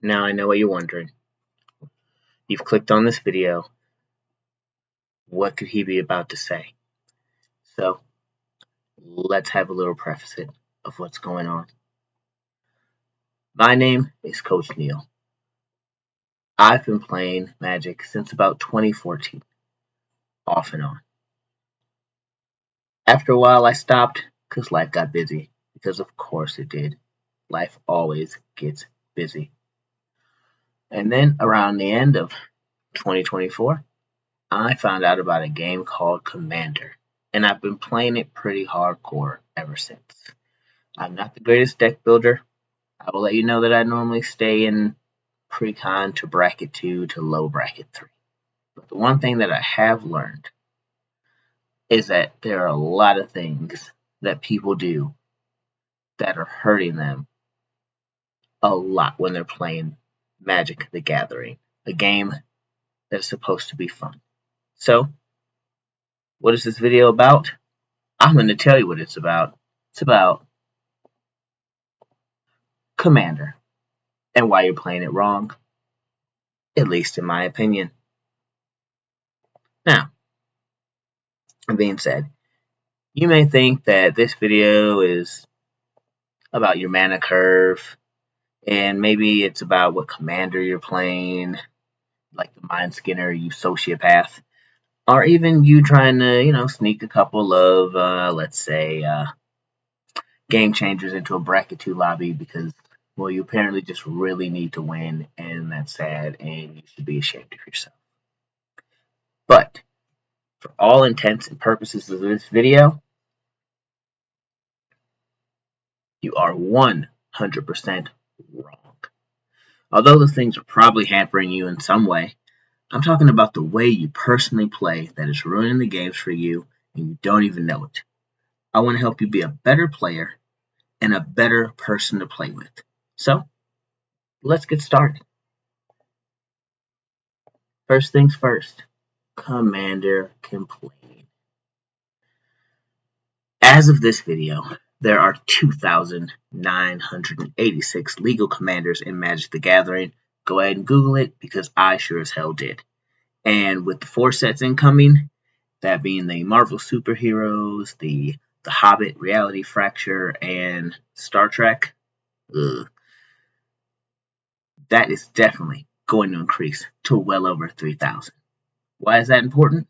Now I know what you're wondering. You've clicked on this video. What could he be about to say? So, let's have a little preface of what's going on. My name is Coach Neil. I've been playing Magic since about 2014, off and on. After a while, I stopped because life got busy, because of course it did. Life always gets busy. And then around the end of 2024, I found out about a game called Commander, and I've been playing it pretty hardcore ever since. I'm not the greatest deck builder. I will let you know that I normally stay in pre-con to bracket 2 to low bracket 3. But the one thing that I have learned is that there are a lot of things that people do that are hurting them a lot when they're playing Magic the Gathering, a game that's supposed to be fun. So, what is this video about? I'm going to tell you what it's about. It's about Commander and why you're playing it wrong, at least in my opinion. Now, that being said, you may think that this video is about your mana curve, and maybe it's about what commander you're playing, like the Mind Skinner, you sociopath, or even you trying to, sneak a couple of, let's say, game changers into a bracket 2 lobby because, well, you apparently just really need to win, and that's sad, and you should be ashamed of yourself. But, for all intents and purposes of this video, you are 100% wrong. Although those things are probably hampering you in some way, I'm talking about the way you personally play that is ruining the games for you and you don't even know it. I want to help you be a better player and a better person to play with. So, let's get started. First things first, Commander complaining. As of this video, there are 2,986 legal commanders in Magic the Gathering. Go ahead and Google it because I sure as hell did. And with the 4 sets incoming, that being the Marvel superheroes, the Hobbit, Reality Fracture, and Star Trek, that is definitely going to increase to well over 3,000. Why is that important?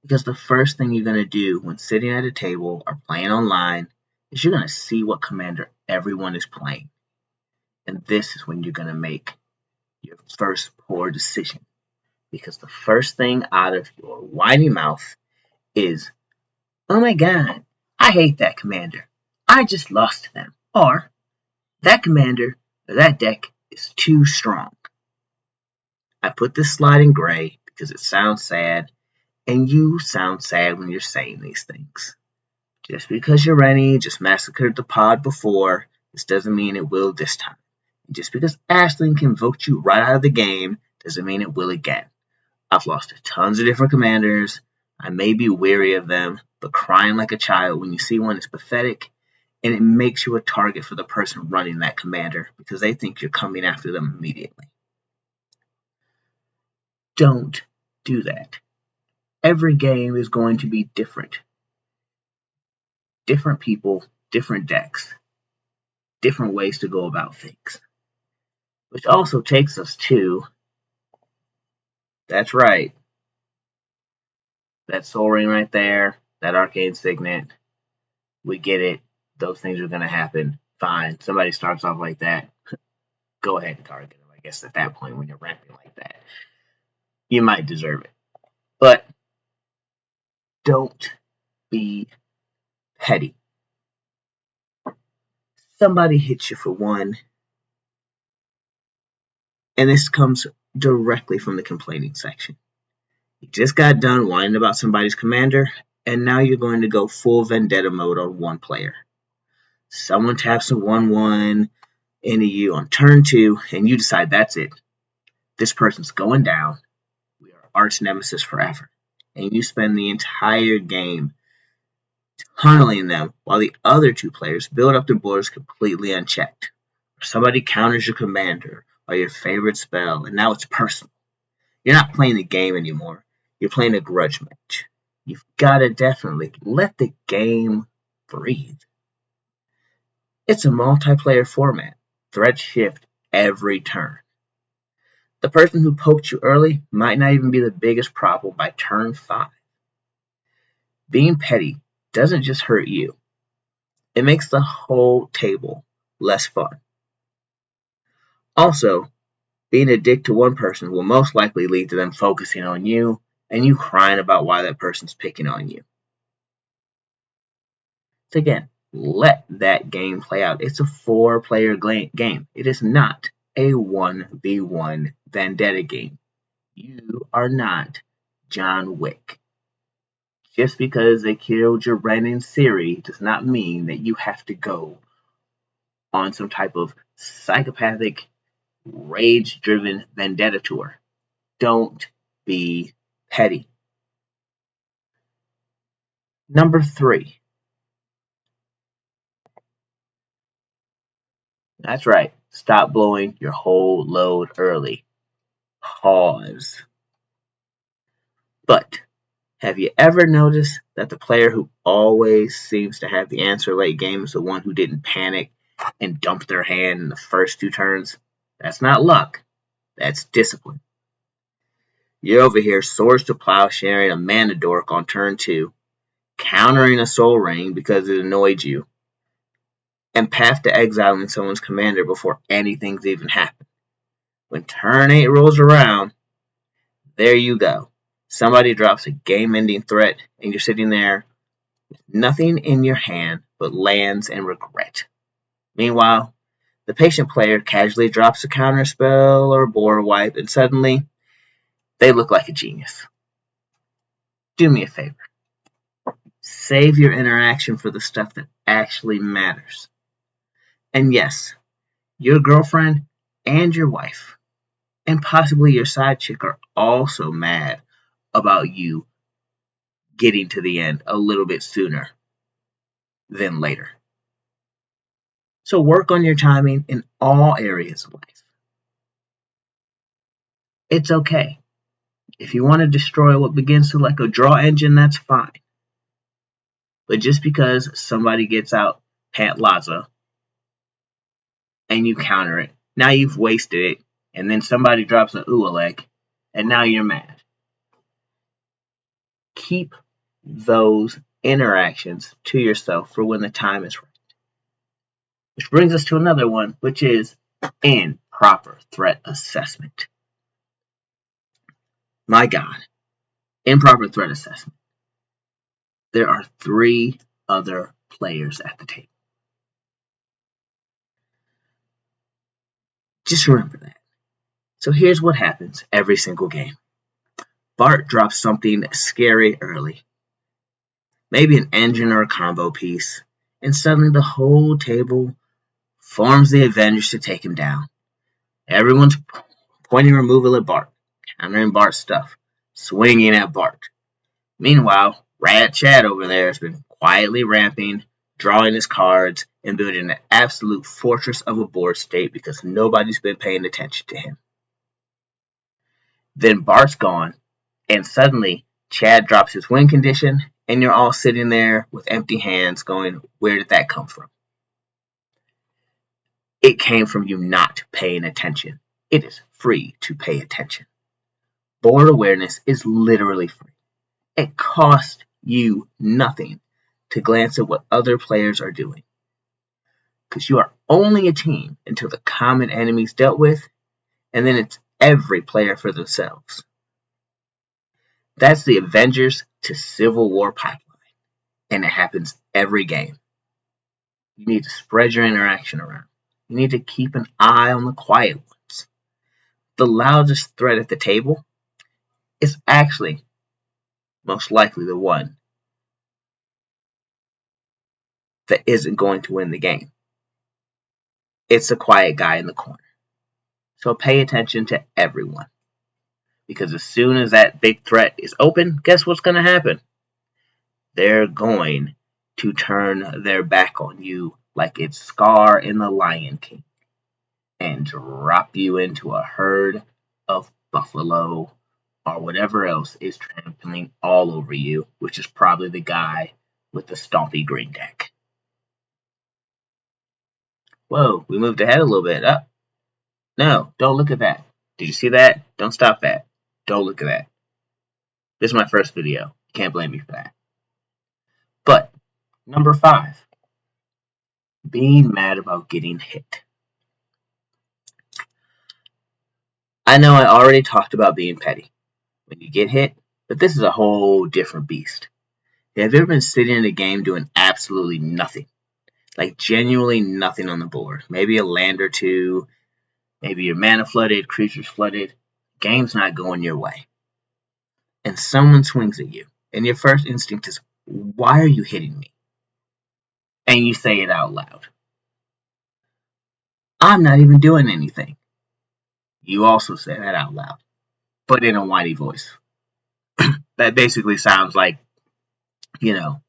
Because the first thing you're going to do when sitting at a table or playing online is you're going to see what commander everyone is playing. And this is when you're going to make your first poor decision. Because the first thing out of your whiny mouth is, oh my god, I hate that commander. I just lost to them. Or, that commander or that deck is too strong. I put this slide in gray because it sounds sad, and you sound sad when you're saying these things. Just because your Rennie just massacred the pod before, this doesn't mean it will this time. And just because Ashling can vote you right out of the game, doesn't mean it will again. I've lost to tons of different commanders. I may be weary of them, but crying like a child when you see one is pathetic, and it makes you a target for the person running that commander because they think you're coming after them immediately. Don't do that. Every game is going to be different. Different people, different decks, different ways to go about things. Which also takes us to, that's right, that Sol Ring right there, that Arcane Signet. We get it. Those things are going to happen. Fine. Somebody starts off like that. Go ahead and target them. I guess at that point when you're ramping like that, you might deserve it. But don't be petty. Somebody hits you for one, and this comes directly from the complaining section. You just got done whining about somebody's commander, and now you're going to go full vendetta mode on one player. Someone taps a 1/1 into you on turn 2, and you decide that's it. This person's going down. We are arch nemesis forever. And you spend the entire game tunneling them while the other 2 players build up their boards completely unchecked. Or somebody counters your commander, or your favorite spell, and now it's personal. You're not playing the game anymore. You're playing a grudge match. You've got to definitely let the game breathe. It's a multiplayer format. Threats shift every turn. The person who poked you early might not even be the biggest problem by turn 5. Being petty doesn't just hurt you, it makes the whole table less fun. Also, being a dick to one person will most likely lead to them focusing on you and you crying about why that person's picking on you. So again, let that game play out. It's a 4-player game. It is not a 1v1 vendetta game. You are not John Wick. Just because they killed your Ren and Ciri does not mean that you have to go on some type of psychopathic, rage-driven vendetta tour. Don't be petty. Number 3. That's right. Stop blowing your whole load early. Pause. But have you ever noticed that the player who always seems to have the answer late game is the one who didn't panic and dump their hand in the first 2 turns? That's not luck. That's discipline. You're over here Swords to Plowsharing a Mana Dork on turn 2, countering a Soul Ring because it annoyed you, and Path to Exiling someone's commander before anything's even happened. When turn 8 rolls around, there you go. Somebody drops a game-ending threat, and you're sitting there with nothing in your hand but lands and regret. Meanwhile, the patient player casually drops a counter spell or a board wipe, and suddenly, they look like a genius. Do me a favor. Save your interaction for the stuff that actually matters. And yes, your girlfriend and your wife, and possibly your side chick, are also mad about you getting to the end a little bit sooner than later. So work on your timing in all areas of life. It's okay. If you want to destroy what begins to like a draw engine, that's fine. But just because somebody gets out Pant Laza and you counter it, now you've wasted it, and then somebody drops an Ualek, and now you're mad. Keep those interactions to yourself for when the time is right. Which brings us to another one, which is improper threat assessment. My God, improper threat assessment. There are 3 other players at the table. Just remember that. So here's what happens every single game. Bart drops something scary early. Maybe an engine or a combo piece. And suddenly the whole table forms the Avengers to take him down. Everyone's pointing removal at Bart, countering Bart's stuff, swinging at Bart. Meanwhile, Rad Chad over there has been quietly ramping, drawing his cards, and building an absolute fortress of a board state because nobody's been paying attention to him. Then Bart's gone, and suddenly Chad drops his win condition, and you're all sitting there with empty hands going, where did that come from? It came from you not paying attention. It is free to pay attention. Board awareness is literally free. It costs you nothing to glance at what other players are doing. Because you are only a team until the common enemy's dealt with, and then it's every player for themselves. That's the Avengers to Civil War pipeline, and it happens every game. You need to spread your interaction around. You need to keep an eye on the quiet ones. The loudest threat at the table is actually most likely the one that isn't going to win the game. It's the quiet guy in the corner. So pay attention to everyone. Because as soon as that big threat is open, guess what's going to happen? They're going to turn their back on you like it's Scar in The Lion King. and drop you into a herd of buffalo or whatever else is trampling all over you, which is probably the guy with the stompy green deck. Whoa, we moved ahead a little bit. No, don't look at that. Did you see that? Don't stop that. Don't look at that. This is my first video. You can't blame me for that. But, number 5. Being mad about getting hit. I know I already talked about being petty when you get hit, but this is a whole different beast. Have you ever been sitting in a game doing absolutely nothing? Like genuinely nothing on the board. Maybe a land or two, maybe your mana flooded, creatures flooded, game's not going your way. And someone swings at you, and your first instinct is, why are you hitting me? And you say it out loud. I'm not even doing anything. You also say that out loud, but in a whiny voice. That basically sounds like, the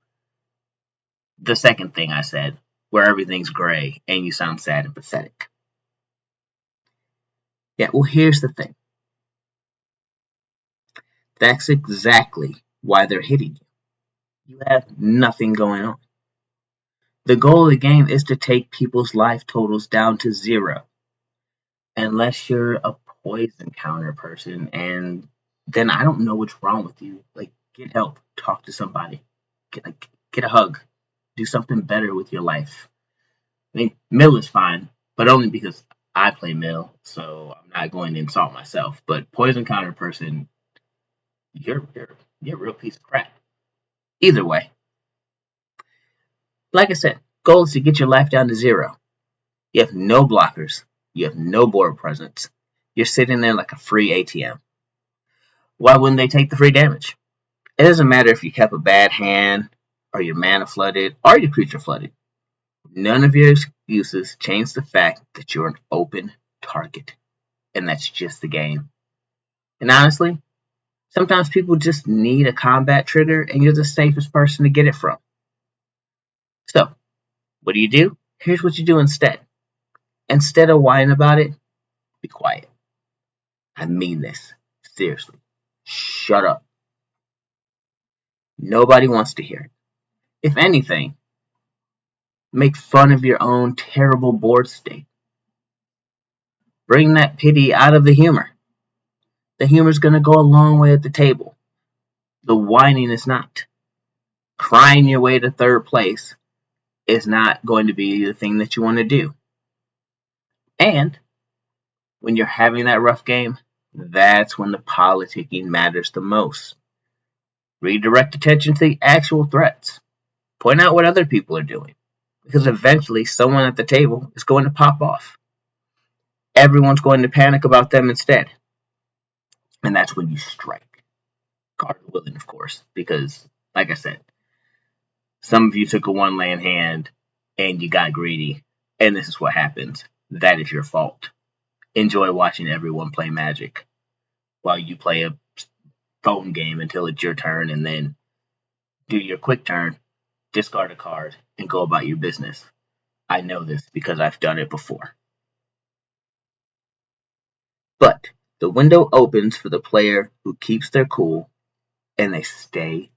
second thing I said, where everything's gray and you sound sad and pathetic. Yeah, well, here's the thing. That's exactly why they're hitting you. You have nothing going on. The goal of the game is to take people's life totals down to 0. Unless you're a poison counter person, and then I don't know what's wrong with you. Like, get help, talk to somebody, get a hug, do something better with your life. I mean, Mill is fine, but only because I play Mill, so I'm not going to insult myself. But poison counter person, you're a real piece of crap. Either way, like I said, goal is to get your life down to 0. You have no blockers. You have no board presence. You're sitting there like a free ATM. Why wouldn't they take the free damage? It doesn't matter if you kept a bad hand, or your mana flooded, or your creature flooded. None of your excuses change the fact that you're an open target. And that's just the game. And honestly, sometimes people just need a combat trigger, and you're the safest person to get it from. So, what do? Here's what you do instead. Instead of whining about it, be quiet. I mean this. Seriously. Shut up. Nobody wants to hear it. If anything, make fun of your own terrible board state. Bring that pity out of the humor. The humor's going to go a long way at the table. The whining is not. Crying your way to 3rd place is not going to be the thing that you want to do. And when you're having that rough game, that's when the politicking matters the most. Redirect attention to the actual threats. Point out what other people are doing, because eventually someone at the table is going to pop off. Everyone's going to panic about them instead. And that's when you strike. God willing, of course, because, like I said, some of you took a 1-land hand and you got greedy, and this is what happens. That is your fault. Enjoy watching everyone play Magic while you play a phone game until it's your turn, and then do your quick turn, discard a card, and go about your business. I know this because I've done it before. But the window opens for the player who keeps their cool and they stay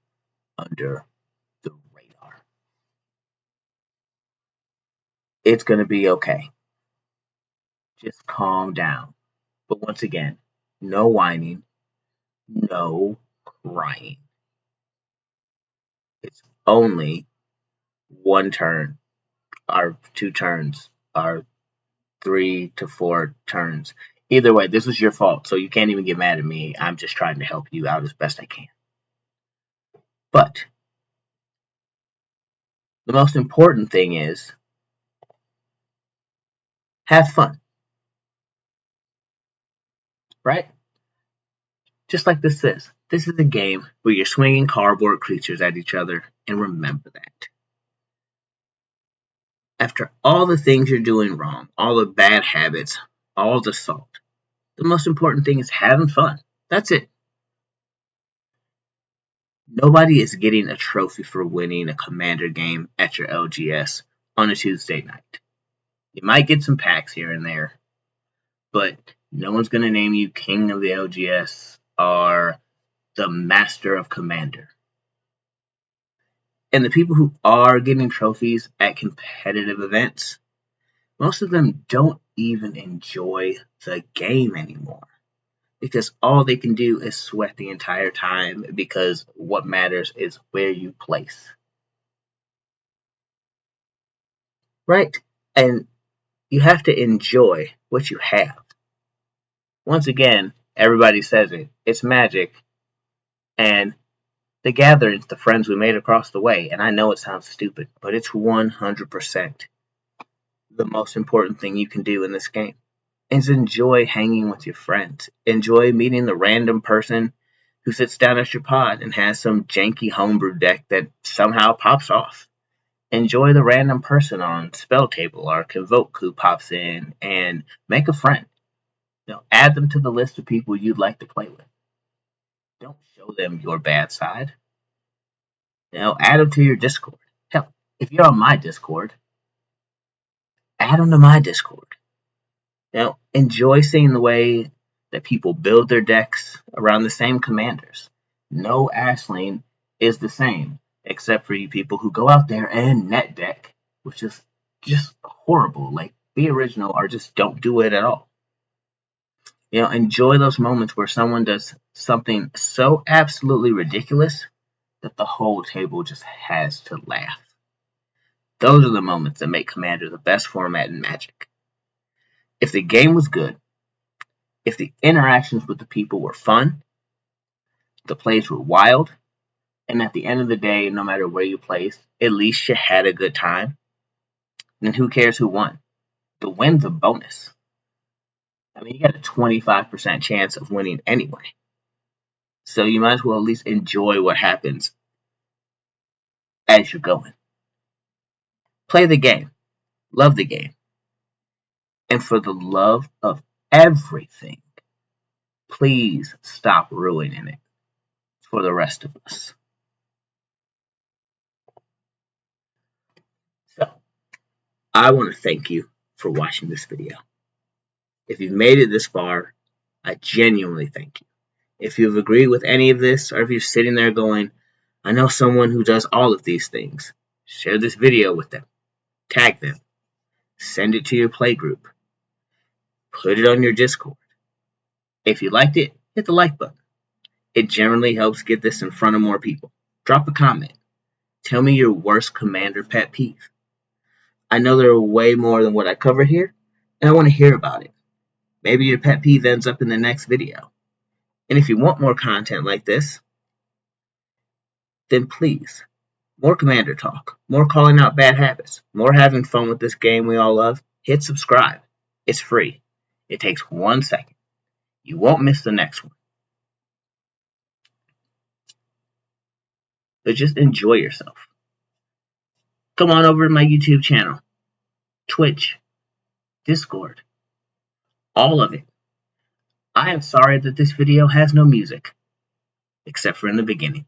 under the radar. It's going to be okay. Just calm down. But once again, no whining, no crying. It's only 1 turn, or 2 turns, or 3 to 4 turns. Either way, this was your fault, so you can't even get mad at me. I'm just trying to help you out as best I can. But the most important thing is, have fun. Right? Just like this is. This is a game where you're swinging cardboard creatures at each other, and remember that. After all the things you're doing wrong, all the bad habits, all the salt, the most important thing is having fun. That's it. Nobody is getting a trophy for winning a Commander game at your LGS on a Tuesday night. You might get some packs here and there, but no one's going to name you king of the LGS or the master of commander. And the people who are getting trophies at competitive events, most of them don't even enjoy the game anymore because all they can do is sweat the entire time because what matters is where you place. Right? And you have to enjoy what you have. Once again, everybody says it. It's Magic, and the gatherings, the friends we made across the way, and I know it sounds stupid, but it's 100% the most important thing you can do in this game is enjoy hanging with your friends. Enjoy meeting the random person who sits down at your pod and has some janky homebrew deck that somehow pops off. Enjoy the random person on Spell Table or Convoke who pops in and make a friend. Add them to the list of people you'd like to play with. Don't show them your bad side. Add them to your Discord. Hell, if you're on my Discord, add them to my Discord. Enjoy seeing the way that people build their decks around the same commanders. No Ash lane is the same, except for you people who go out there and net deck, which is just horrible. Like, be original or just don't do it at all. Enjoy those moments where someone does something so absolutely ridiculous that the whole table just has to laugh. Those are the moments that make Commander the best format in Magic. If the game was good, if the interactions with the people were fun, the plays were wild, and at the end of the day, no matter where you placed, at least you had a good time, then who cares who won? The win's a bonus. I mean, you got a 25% chance of winning anyway. So you might as well at least enjoy what happens as you're going. Play the game. Love the game. And for the love of everything, please stop ruining it for the rest of us. So, I want to thank you for watching this video. If you've made it this far, I genuinely thank you. If you've agreed with any of this, or if you're sitting there going, I know someone who does all of these things, share this video with them. Tag them. Send it to your play group. Put it on your Discord. If you liked it, hit the like button. It generally helps get this in front of more people. Drop a comment. Tell me your worst commander pet peeve. I know there are way more than what I covered here, and I want to hear about it. Maybe your pet peeve ends up in the next video. And if you want more content like this, then please, more Commander talk, more calling out bad habits, more having fun with this game we all love, hit subscribe. It's free. It takes 1 second. You won't miss the next one. But just enjoy yourself. Come on over to my YouTube channel, Twitch, Discord, all of it. I am sorry that this video has no music, except for in the beginning.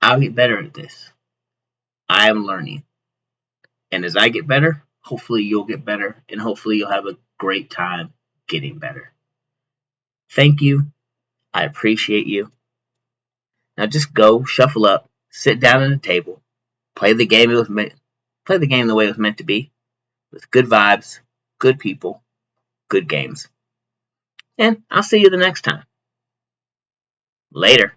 I'll get better at this. I am learning. And as I get better, hopefully you'll get better, and hopefully you'll have a great time getting better. Thank you. I appreciate you. Now just go, shuffle up, sit down at a table, play the game the way it was meant to be, with good vibes, good people, good games. And I'll see you the next time. Later.